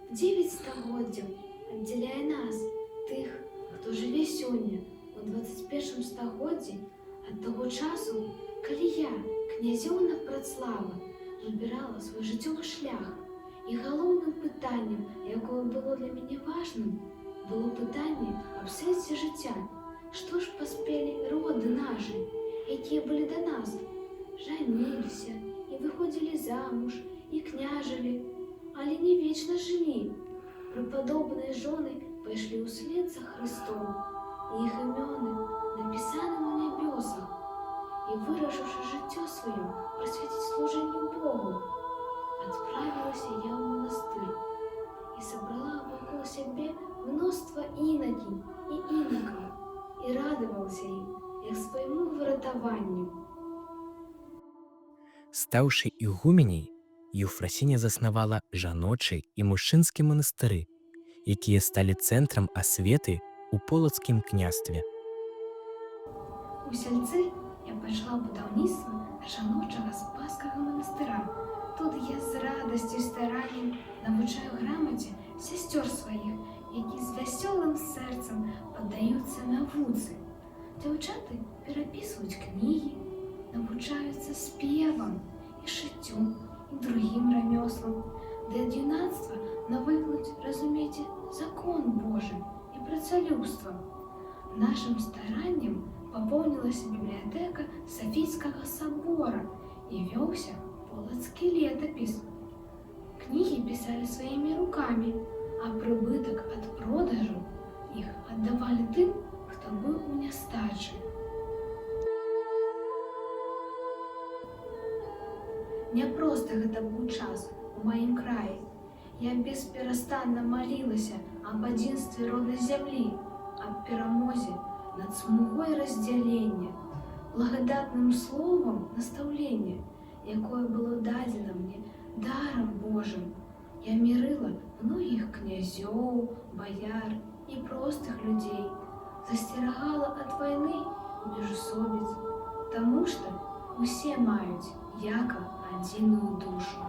9 стагоддзяў аддзяляе нас, тых, хто жыве сёння у 21 стагоддзі, ад таго часу, калі я, князёўна Працлава, выбірала свой жыццёвы шлях. І галоўным пытаннем, якое было для мяне важным, было пытанне аб сэнсе жыцця. Што ж паспелі роды нашы, якія былі да нас, жаніліся і выходзілі замуж, і княжылі, але не вечна жылі. Преподобныя жоны пайшлі ўслед за Христом, і іх імёны напісаны на нябёсах. І вырашыўшы жыццё сваё прысвяціць служэнню Богу, адправілася я ў манастыр і сабрала вакол сябе мноства інакінь і інакаў, і радавалася ім, як свайму выратаванню. Стаўшы ігуменяй, Еўфрасіня заснавала жаночы і мужчынскі манастыры, якія сталі цэнтрам асветы ў полацкім княстве. У сяльцы я пачала будаўніцтва жаночага спаскага манастыра. Тут я з радасцю і стараннем навучаю грамаце сясцёр сваіх, які з вясёлым сэрцам паддаюцца навуцы. Дзяўчаты перапісваюць кнігі, навучаюцца спевам і шыццю і другім рамёслам. Да юнацтва навыкнуць разумець закон Божы і працалюбства. Нашым стараннем папоўнілася бібліятэка Сафійскага сабора і вёўся полацкі летапіс. Кнігі пісалі сваімі рукамі, а прыбытак ад продажу іх аддавалі тым, хто быў у нястачы. Няпросты гэта быў час у маім краі. Я бесперастанна малілася аб адзінстве роднай зямлі, аб перамозе над смугой раздзялення, благадатным словам настаўлення, якое было дадзена мне дарам Божым. Я мірыла многіх князёў, баяр і простых людзей, засцерагала ад вайны і міжусобіц, таму што усе маюць яка адзіную душу.